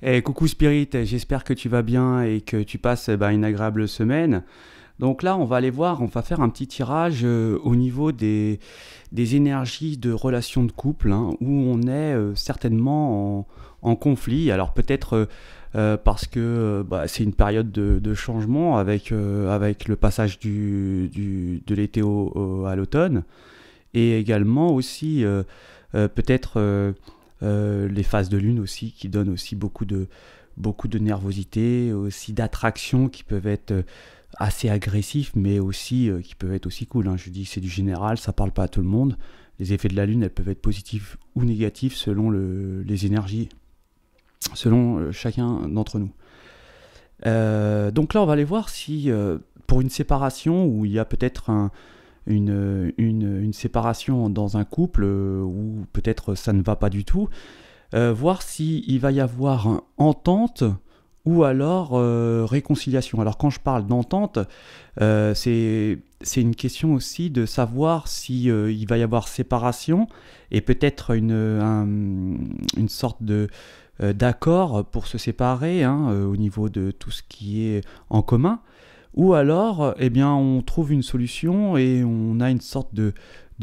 Et coucou Spirit, j'espère que tu vas bien et que tu passes une agréable semaine. Donc là, on va aller voir, on va faire un petit tirage au niveau des énergies de relations de couple, hein, où on est certainement en conflit. Alors peut-être parce que c'est une période de changement avec le passage de l'été à l'automne. Et également aussi peut-être les phases de lune aussi qui donnent aussi beaucoup de nervosité, aussi d'attraction qui peuvent être assez agressifs, mais aussi qui peuvent être aussi cool, hein. Je dis c'est du général, ça parle pas à tout le monde. Les effets de la lune, elles peuvent être positifs ou négatifs selon les énergies, selon chacun d'entre nous. Donc là, on va aller voir si pour une séparation où il y a peut-être une séparation dans un couple où peut-être ça ne va pas du tout, voir s'il va y avoir entente ou alors réconciliation. Alors quand je parle d'entente, c'est une question aussi de savoir si il va y avoir séparation et peut-être une sorte d'accord pour se séparer, hein, au niveau de tout ce qui est en commun. Ou alors, on trouve une solution et on a une sorte de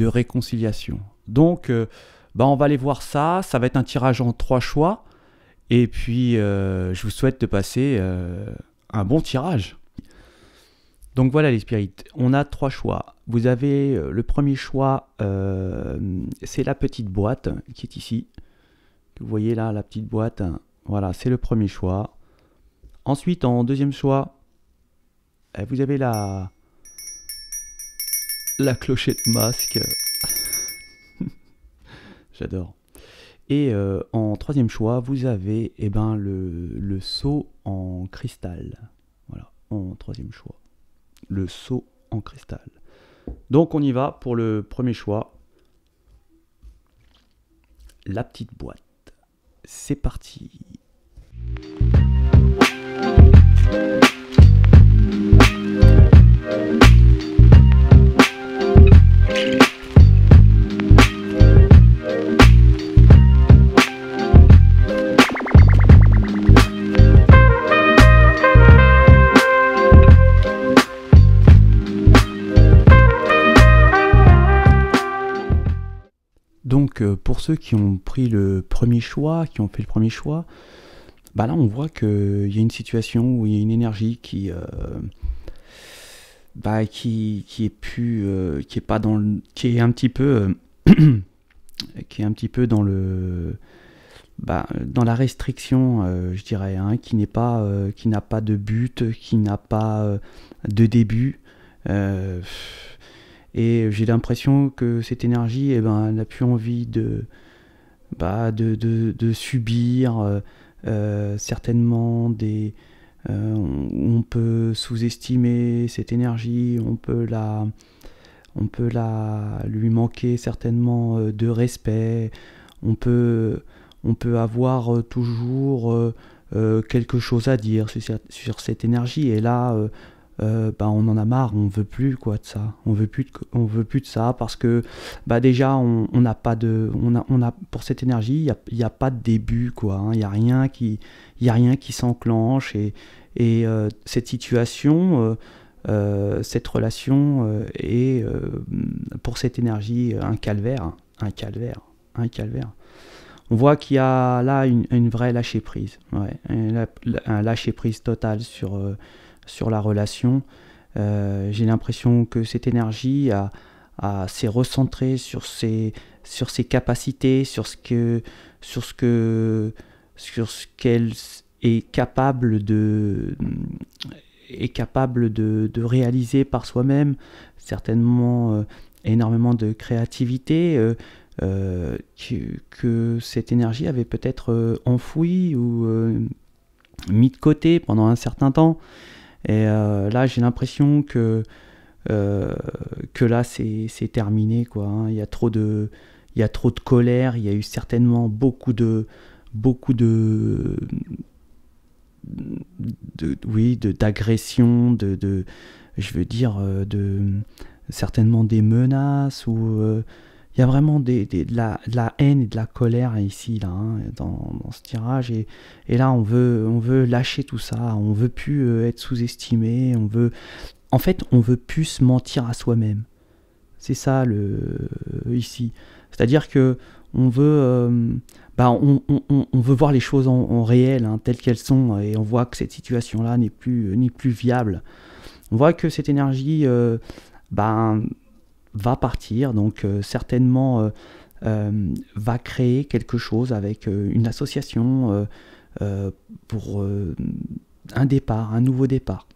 réconciliation. Donc, on va aller voir ça. Ça va être un tirage en 3 choix. Et puis, je vous souhaite de passer un bon tirage. Donc voilà les spirites. On a 3 choix. Vous avez le premier choix, c'est la petite boîte qui est ici. Vous voyez là, la petite boîte. Voilà, c'est le premier choix. Ensuite, en deuxième choix, vous avez la clochette masque. J'adore. Et en troisième choix, vous avez le seau en cristal. Voilà, en troisième choix. Le seau en cristal. Donc on y va pour le premier choix. La petite boîte. C'est parti. Donc pour ceux qui ont pris le premier choix, qui ont fait le premier choix, là on voit qu'il y a une situation où il y a une énergie qui est un petit peu qui est un petit peu dans la restriction, je dirais, hein, qui n'a pas de but, qui n'a pas de début. Et j'ai l'impression que cette énergie, elle n'a plus envie de subir certainement on peut sous-estimer cette énergie, on peut on peut lui manquer certainement de respect, on peut, on peut avoir toujours quelque chose à dire sur cette énergie. Et là, bah, on en a marre, on veut plus quoi de ça, on veut plus de ça parce que bah, déjà on n'a pas de, on a pour cette énergie, il y a pas de début quoi, hein. Il y a rien qui s'enclenche et cette situation, cette relation est pour cette énergie un calvaire, un calvaire, un calvaire. On voit qu'il y a là une vraie lâcher prise, ouais, un lâcher prise total sur la relation. J'ai l'impression que cette énergie s'est recentrée sur ses capacités, sur ce qu'elle est capable de réaliser par soi-même, certainement énormément de créativité que cette énergie avait peut-être enfouie ou mis de côté pendant un certain temps. Et là, j'ai l'impression que là, c'est terminé, quoi, hein. Il y a trop de colère. Il y a eu certainement beaucoup oui, d'agression, je veux dire, certainement des menaces ou il y a vraiment de la haine et de la colère ici, là, hein, dans ce tirage. Et là, on veut lâcher tout ça. On veut plus être sous-estimé. En fait, on veut plus se mentir à soi-même. C'est ça, ici. C'est-à-dire que on veut, on veut voir les choses en réel, hein, telles qu'elles sont. Et on voit que cette situation-là n'est plus viable. On voit que cette énergie, va partir, donc certainement va créer quelque chose avec une association pour un départ, un nouveau départ.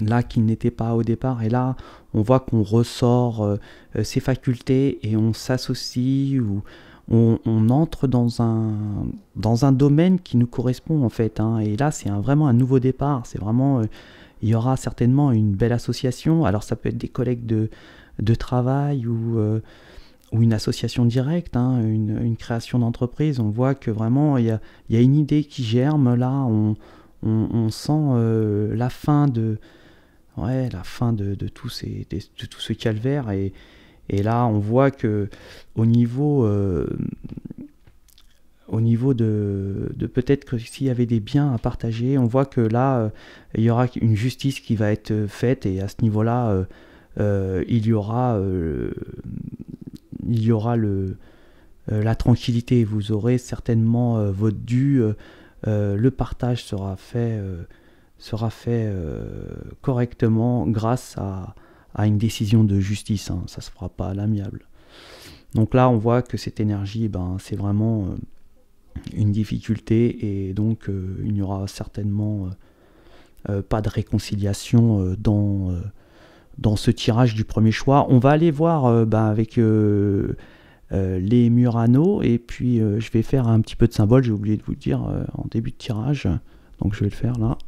Là, qui n'était pas au départ, et là, on voit qu'on ressort ses facultés et on s'associe ou on entre dans un domaine qui nous correspond en fait, hein. Et là, c'est vraiment un nouveau départ. C'est vraiment, il y aura certainement une belle association. Alors, ça peut être des collègues de travail ou une association directe, hein, une création d'entreprise. On voit que vraiment il y a une idée qui germe là. On sent la fin de tout ce calvaire et là on voit que au niveau de peut-être que s'il y avait des biens à partager, on voit que là il y aura une justice qui va être faite et à ce niveau-là il y aura la tranquillité. Vous aurez certainement votre dû. Le partage sera fait correctement grâce à une décision de justice, hein. Ça ne se fera pas à l'amiable. Donc là, on voit que cette énergie, c'est vraiment une difficulté et donc il n'y aura certainement pas de réconciliation dans ce tirage du premier choix. On va aller voir avec les Murano et puis je vais faire un petit peu de symbole, j'ai oublié de vous le dire en début de tirage, donc je vais le faire là.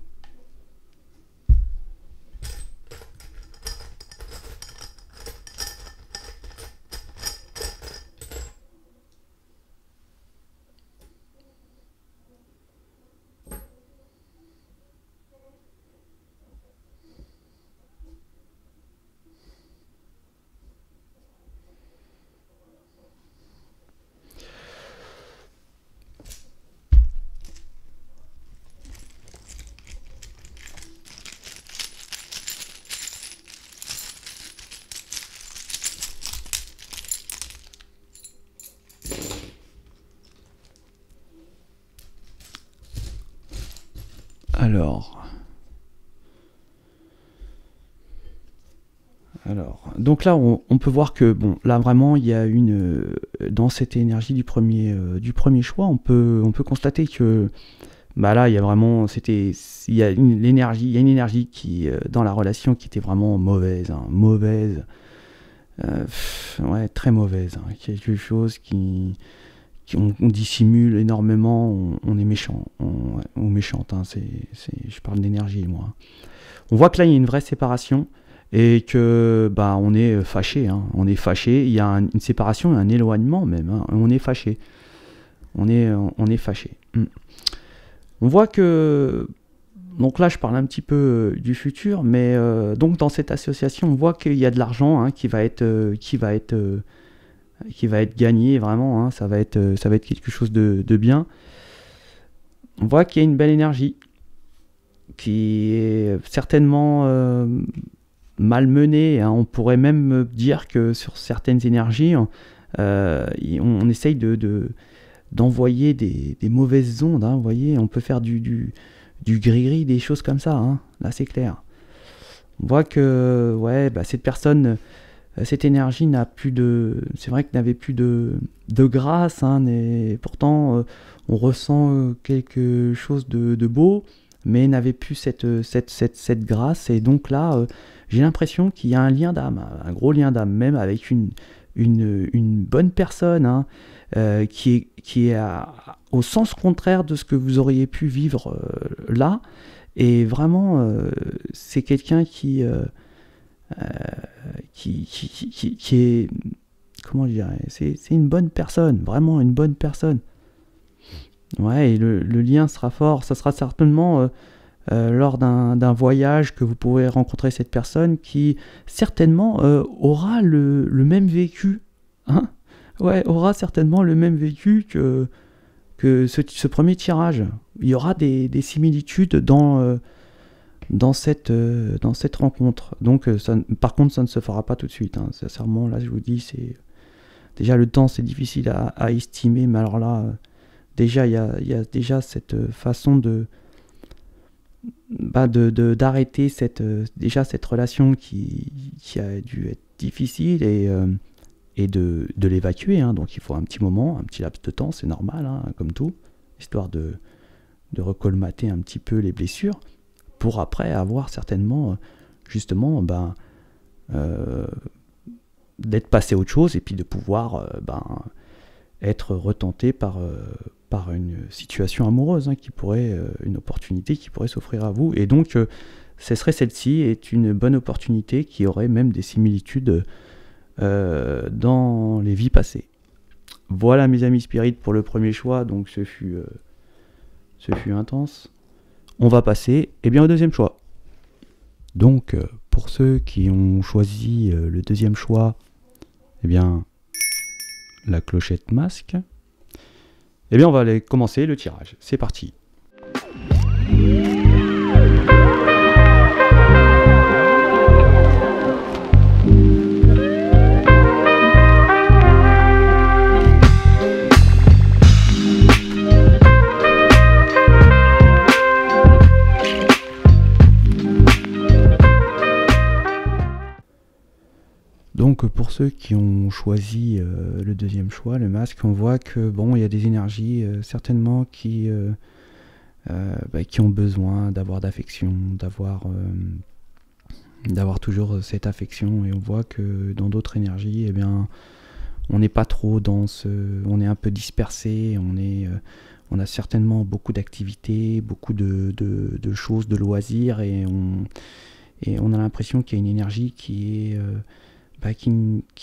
Alors, donc là, on peut voir que, bon, là vraiment, il y a dans cette énergie du premier choix, on peut constater que, là, il y a vraiment, il y a une énergie qui, dans la relation, qui était vraiment mauvaise, hein, mauvaise, ouais, très mauvaise, hein, quelque chose on dissimule énormément, on est méchant, ou méchante, hein, je parle d'énergie, moi. On voit que là, il y a une vraie séparation. et que bah, on est fâché, hein. On est fâché, il y a une séparation, un éloignement même, hein. On est fâché. On est fâché. On voit que, donc là je parle un petit peu du futur, mais donc dans cette association on voit qu'il y a de l'argent, hein, qui va être gagné vraiment, hein. Ça va être quelque chose de bien. On voit qu'il y a une belle énergie qui est certainement malmenée, hein. On pourrait même dire que sur certaines énergies, on essaye d'envoyer des mauvaises ondes, hein, vous voyez, on peut faire du gris-gris, des choses comme ça, hein. Là c'est clair. On voit que ouais, bah, cette personne, cette énergie n'a plus de... C'est vrai qu'elle n'avait plus de grâce, hein, et pourtant on ressent quelque chose de beau, mais n'avait plus cette grâce, et donc là j'ai l'impression qu'il y a un lien d'âme, un gros lien d'âme, même avec une bonne personne, hein, qui est au sens contraire de ce que vous auriez pu vivre là, et vraiment c'est quelqu'un qui est, comment je dirais, c'est une bonne personne, vraiment une bonne personne. Ouais, et le lien sera fort, ça sera certainement lors d'un voyage que vous pourrez rencontrer cette personne qui certainement aura le même vécu, hein. Ouais, aura certainement le même vécu que ce premier tirage. Il y aura des similitudes dans cette rencontre. Donc, par contre, ça ne se fera pas tout de suite, hein. Sincèrement, là, je vous dis, c'est déjà le temps, c'est difficile à estimer, mais alors là, déjà, il y a déjà cette façon d'arrêter cette relation qui a dû être difficile, et de l'évacuer, hein. Donc il faut un petit moment, un petit laps de temps, c'est normal, hein, comme tout, histoire de recolmater un petit peu les blessures, pour après avoir certainement, justement, d'être passé à autre chose, et puis de pouvoir être retenté par une situation amoureuse, hein, une opportunité qui pourrait s'offrir à vous. Et donc ce serait celle-ci, est une bonne opportunité qui aurait même des similitudes dans les vies passées. Voilà mes amis spirites pour le premier choix, donc ce fut intense. On va passer au deuxième choix. Donc pour ceux qui ont choisi le deuxième choix, la clochette masque, on va aller commencer le tirage. C'est parti. Donc pour ceux qui ont choisi le deuxième choix, le masque, on voit que bon, il y a des énergies certainement qui ont besoin d'avoir d'affection, d'avoir toujours cette affection, et on voit que dans d'autres énergies, on n'est pas trop on est un peu dispersé, on a certainement beaucoup d'activités, beaucoup de choses, de loisirs, et on a l'impression qu'il y a une énergie qui est qui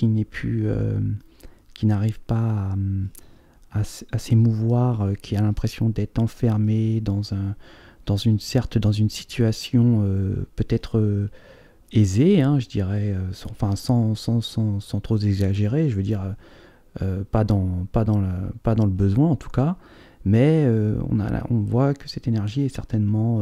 n'est plus, qui n'arrive pas à s'émouvoir, qui a l'impression d'être enfermé dans une situation peut-être aisée, hein, je dirais, sans trop exagérer, je veux dire, pas dans le besoin en tout cas, mais on voit que cette énergie est certainement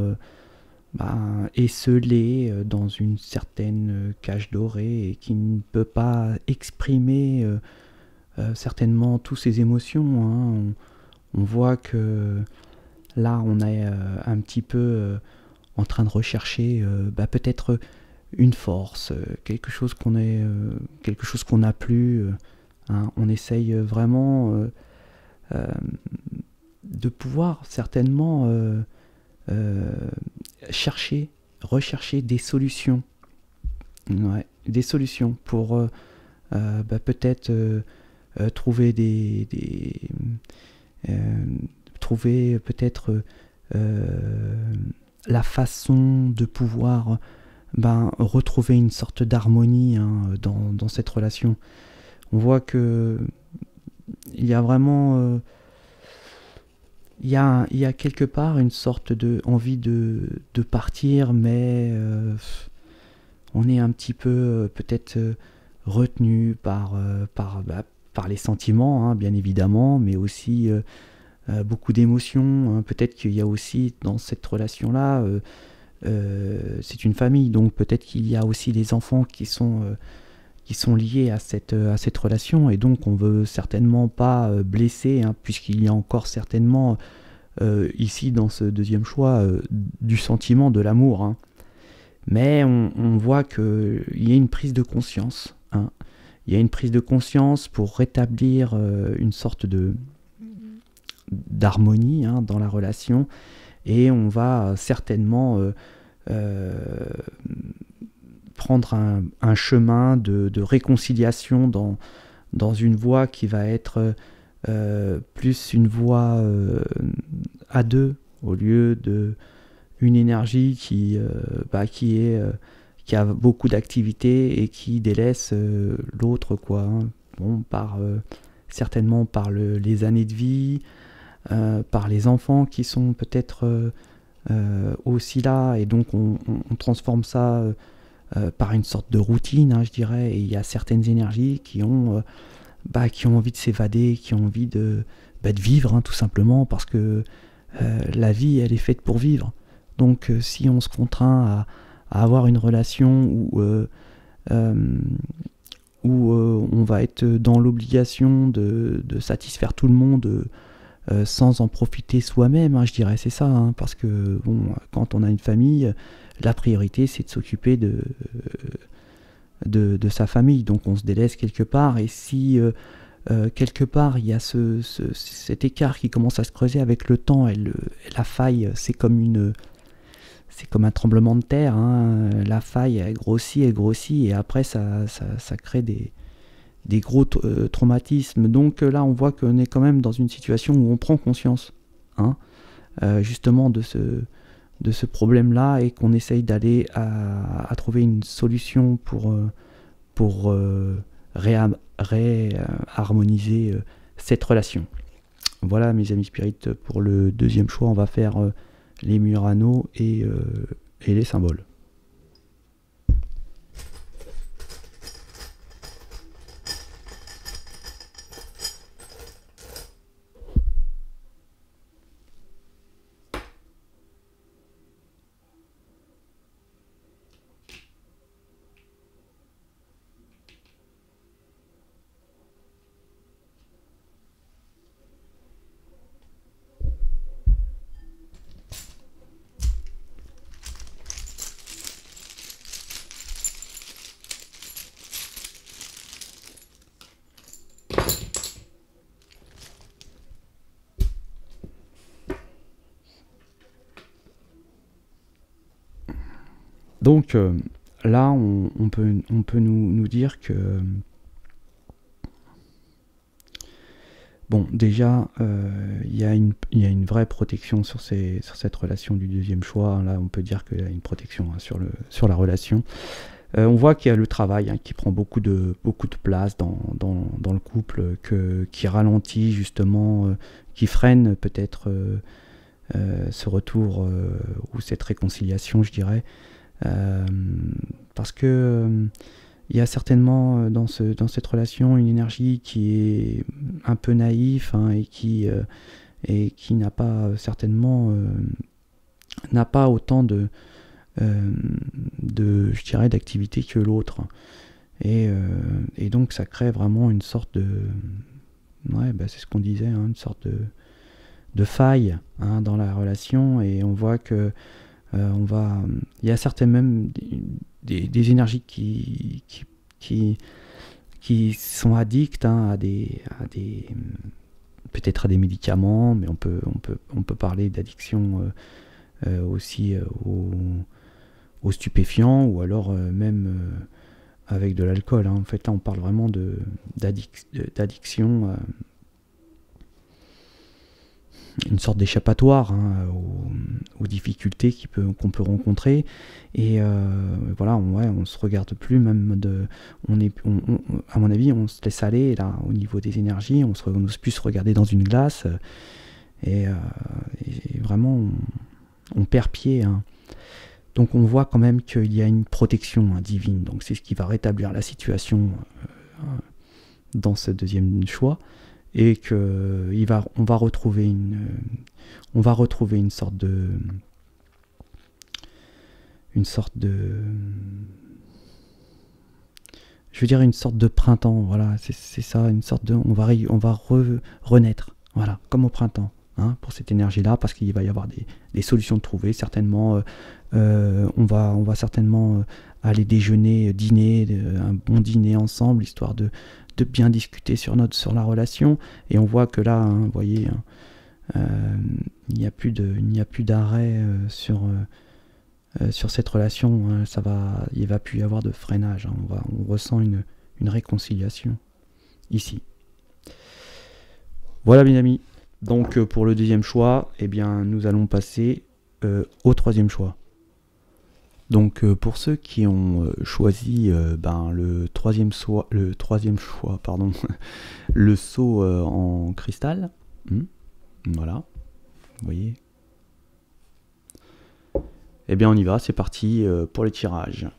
esselé dans une certaine cage dorée, et qui ne peut pas exprimer certainement toutes ses émotions, hein. On voit que là on est un petit peu en train de rechercher peut-être une force, quelque chose qu'on n'a plus, hein. On essaye vraiment de pouvoir certainement rechercher des solutions, des solutions pour peut-être trouver trouver peut-être la façon de pouvoir ben, retrouver une sorte d'harmonie, hein, dans cette relation. On voit que il y a vraiment il y a quelque part une sorte de envie de partir, mais on est un petit peu peut-être retenu par les sentiments, hein, bien évidemment, mais aussi beaucoup d'émotions, hein. Peut-être qu'il y a aussi dans cette relation-là, c'est une famille, donc peut-être qu'il y a aussi les enfants qui sont liés à cette relation, et donc on veut certainement pas blesser, hein, puisqu'il y a encore certainement ici dans ce deuxième choix du sentiment, de l'amour, hein. Mais on voit qu'il y a une prise de conscience, hein. Il y a une prise de conscience pour rétablir une sorte d'harmonie, hein, dans la relation, et on va certainement euh, prendre un chemin de réconciliation dans une voie qui va être plus une voie à deux, au lieu de une énergie qui a beaucoup d'activités et qui délaisse l'autre, quoi, hein. Bon, certainement par les années de vie, par les enfants qui sont peut-être aussi là, et donc on transforme ça par une sorte de routine, hein, je dirais, et il y a certaines énergies qui ont envie de s'évader, qui ont envie de vivre, hein, tout simplement, parce que la vie, elle est faite pour vivre. Donc si on se contraint à avoir une relation où on va être dans l'obligation de satisfaire tout le monde sans en profiter soi-même, hein, je dirais, c'est ça, hein, parce que bon, quand on a une famille, la priorité c'est de s'occuper de sa famille, donc on se délaisse quelque part, et si quelque part il y a cet écart qui commence à se creuser avec le temps, et la faille, c'est comme un tremblement de terre, hein. La faille, elle grossit, et après ça crée des gros traumatismes. Donc là, on voit qu'on est quand même dans une situation où on prend conscience, hein, justement de ce problème-là, et qu'on essaye d'aller à trouver une solution pour réharmoniser cette relation. Voilà, mes amis spirites, pour le deuxième choix, on va faire les Murano et les symboles. Donc là, on peut nous dire que bon, déjà, il y a une vraie protection sur cette relation du deuxième choix. Là, on peut dire qu'il y a une protection, hein, sur la relation. On voit qu'il y a le travail, hein, qui prend beaucoup de place dans le couple, qui ralentit justement, qui freine peut-être ce retour ou cette réconciliation, je dirais. Parce que il y a certainement dans cette relation une énergie qui est un peu naïf, hein, et qui n'a pas certainement n'a pas autant je dirais, d'activité que l'autre, et donc ça crée vraiment une sorte de c'est ce qu'on disait, hein, une sorte de faille, hein, dans la relation, et on voit que il y a certainement même des énergies qui sont addictes, hein, à des peut-être à des médicaments, mais on peut parler d'addiction aussi aux stupéfiants, ou alors même avec de l'alcool, hein. En fait, là on parle vraiment d'addiction une sorte d'échappatoire, hein, aux difficultés qu'on peut rencontrer. Et voilà, on se regarde plus, même à mon avis, on se laisse aller là au niveau des énergies, on n'ose plus se regarder dans une glace, et vraiment on perd pied, hein. Donc on voit quand même qu'il y a une protection, hein, divine, donc c'est ce qui va rétablir la situation dans ce deuxième choix, et que on va retrouver une sorte de je veux dire une sorte de printemps, voilà, c'est ça, une sorte de on va renaître, voilà, comme au printemps, hein, pour cette énergie-là, parce qu'il va y avoir des solutions de trouver, certainement. On va certainement aller déjeuner, dîner, un bon dîner ensemble, histoire de bien discuter sur la relation. Et on voit que là, hein, vous voyez, il n'y a plus d'arrêt sur cette relation, hein. Il va plus y avoir de freinage, hein. On ressent une réconciliation ici. Voilà, mes amis. Donc pour le deuxième choix, eh bien, nous allons passer au troisième choix. Donc pour ceux qui ont choisi le troisième choix, pardon, le seau en cristal, voilà, vous voyez. Eh bien on y va, c'est parti pour les tirages.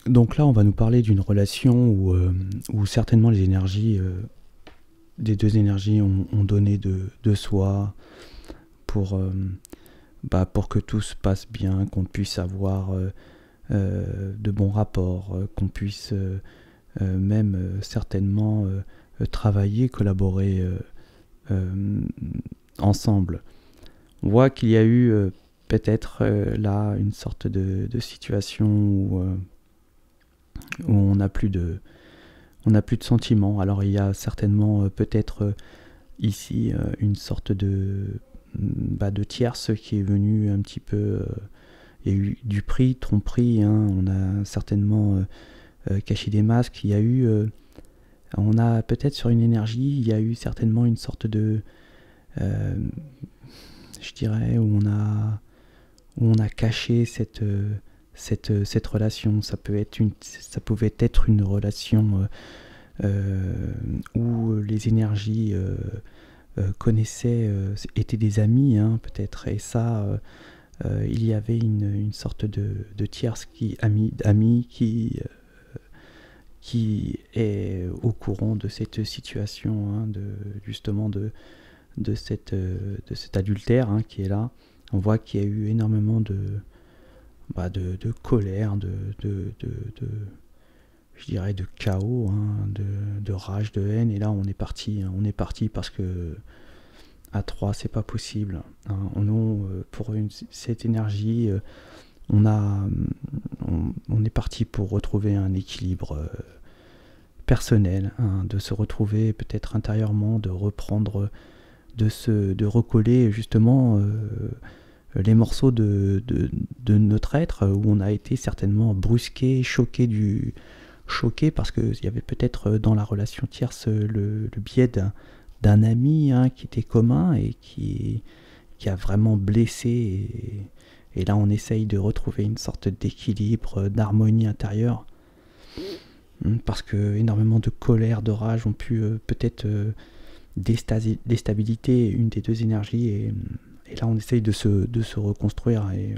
Donc là, on va nous parler d'une relation où certainement les énergies, des deux énergies ont donné de soi pour que tout se passe bien, qu'on puisse avoir de bons rapports, qu'on puisse même certainement travailler, collaborer ensemble. On voit qu'il y a eu peut-être là une sorte de situation où on n'a plus de sentiments. Alors il y a certainement peut-être ici une sorte de tierce qui est venue un petit peu, il y a eu du prix, tromperie, hein. On a certainement caché des masques. Il y a eu on a peut-être sur une énergie, il y a eu certainement une sorte de je dirais où on a caché cette relation. Ça pouvait être une relation où les énergies connaissaient, étaient des amis, hein, peut-être, et ça, il y avait une sorte de tierce ami qui est au courant de cette situation, hein, justement de cet adultère, hein, qui est là. On voit qu'il y a eu énormément de colère, je dirais de chaos, hein, de rage, de haine. Et là on est parti parce que à 3 c'est pas possible, hein. Pour cette énergie, on est parti pour retrouver un équilibre personnel, hein, de se retrouver peut-être intérieurement, de reprendre, de recoller justement les morceaux de notre être, où on a été certainement brusqué, choqué parce qu'il y avait peut-être dans la relation tierce le biais d'un ami, hein, qui était commun et qui a vraiment blessé, et là on essaye de retrouver une sorte d'équilibre, d'harmonie intérieure, parce que énormément de colère, de rage ont pu peut-être déstabiliser une des deux énergies, et là on essaye de se reconstruire, et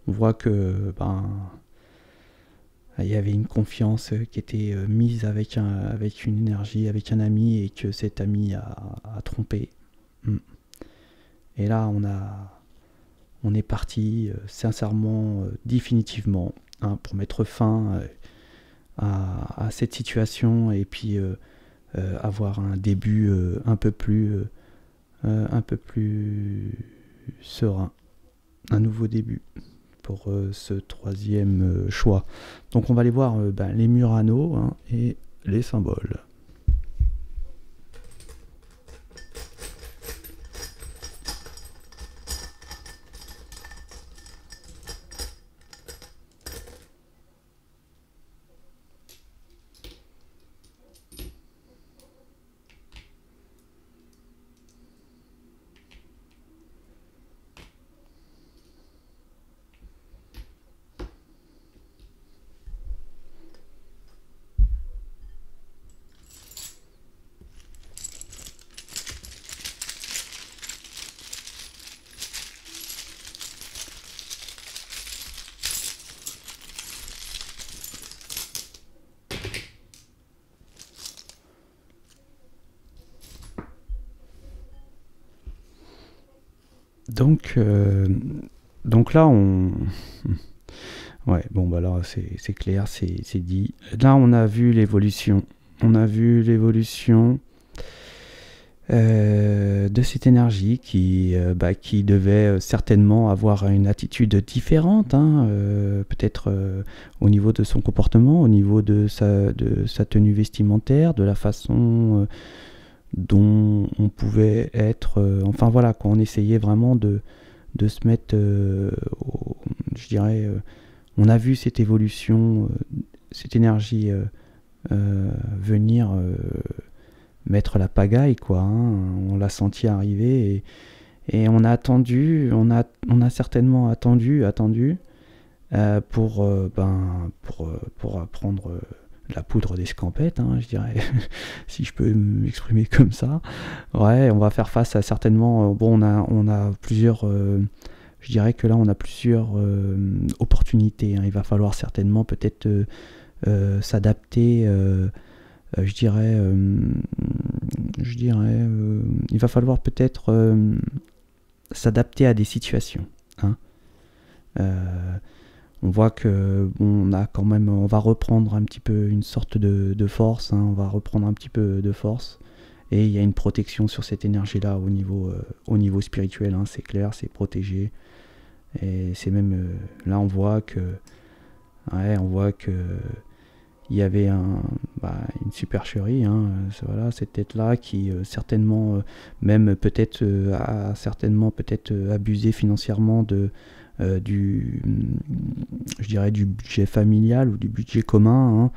on voit que il y avait une confiance qui était mise avec une énergie, avec un ami, et que cet ami a trompé. Et là on est parti sincèrement, définitivement, hein, pour mettre fin à cette situation, et puis avoir un début un peu plus serein, un nouveau début. pour ce troisième choix. Donc on va aller voir les Murano hein, et les symboles. Donc là, ouais, bon, bah là, c'est clair, c'est dit. Là, on a vu l'évolution. On a vu l'évolution de cette énergie qui devait certainement avoir une attitude différente, hein, peut-être au niveau de son comportement, au niveau de sa tenue vestimentaire, de la façon dont on pouvait être, enfin voilà, quand on essayait vraiment de se mettre, je dirais, on a vu cette évolution, cette énergie venir mettre la pagaille, quoi, hein. On l'a senti arriver et on a attendu, on a certainement attendu pour prendre la poudre d'escampette, hein, je dirais, si je peux m'exprimer comme ça. Ouais, on va faire face à certainement, bon, on a plusieurs, je dirais que là on a plusieurs opportunités, hein. Il va falloir certainement peut-être s'adapter, je dirais, il va falloir peut-être s'adapter à des situations, hein. On voit que bon, on va reprendre un petit peu une sorte de force, hein, on va reprendre un petit peu de force, et il y a une protection sur cette énergie-là au niveau spirituel, hein, c'est clair, c'est protégé, et c'est même là on voit que il y avait une supercherie, hein, voilà, cette tête-là qui certainement, même peut-être a certainement peut-être abusé financièrement du budget familial ou du budget commun,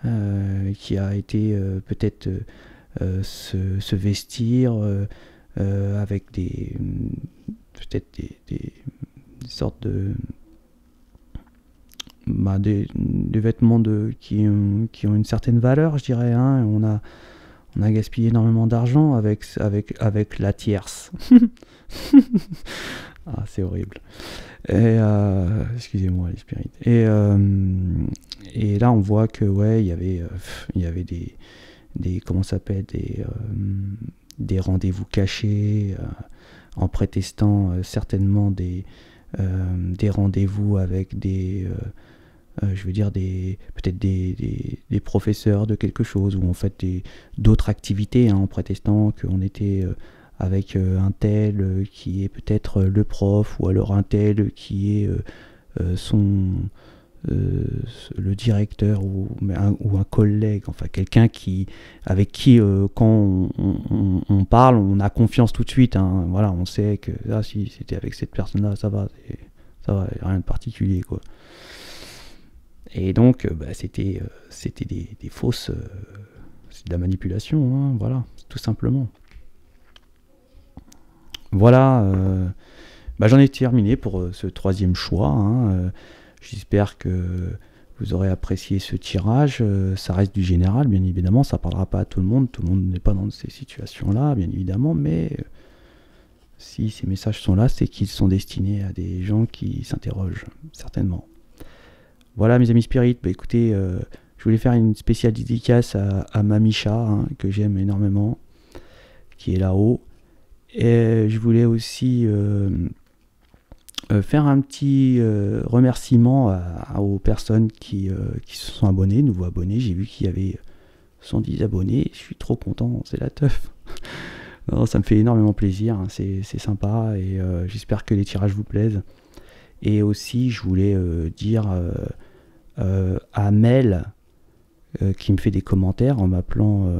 hein, qui a été peut-être se vestir avec peut-être des sortes des vêtements qui ont une certaine valeur, je dirais, hein. On a gaspillé énormément d'argent avec la tierce. Ah, c'est horrible. Et excusez-moi les spirites. Et là on voit que ouais, il y avait des comment ça s'appelle, des rendez-vous cachés, en prétestant certainement des rendez-vous avec je veux dire peut-être des professeurs de quelque chose, ou en fait d'autres activités, hein, en prétestant qu'on était avec un tel qui est peut-être le prof, ou alors un tel qui est le directeur, ou un collègue, enfin quelqu'un avec qui quand on parle, on a confiance tout de suite, hein. Voilà, on sait que si c'était avec cette personne-là, ça va, rien de particulier, quoi. Et donc c'était des fausses, c'est de la manipulation, hein, voilà, tout simplement. Voilà, j'en ai terminé pour ce troisième choix, hein. J'espère que vous aurez apprécié ce tirage. Ça reste du général, bien évidemment, ça ne parlera pas à tout le monde n'est pas dans ces situations-là, bien évidemment, mais si ces messages sont là, c'est qu'ils sont destinés à des gens qui s'interrogent, certainement. Voilà, mes amis spirites, écoutez, je voulais faire une spéciale dédicace à Mamicha, hein, que j'aime énormément, qui est là-haut. Et je voulais aussi faire un petit remerciement aux personnes qui se sont abonnées, nouveaux abonnés. J'ai vu qu'il y avait 110 abonnés, je suis trop content, c'est la teuf. Non, ça me fait énormément plaisir, hein, c'est sympa, et j'espère que les tirages vous plaisent. Et aussi, je voulais dire à Mel, qui me fait des commentaires en m'appelant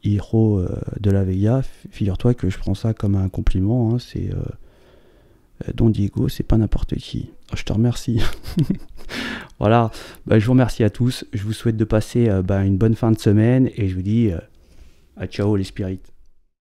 Hiro de la Vega, figure-toi que je prends ça comme un compliment, hein, c'est Don Diego, c'est pas n'importe qui. Je te remercie. Voilà, je vous remercie à tous, je vous souhaite de passer une bonne fin de semaine et je vous dis à ciao les spirites.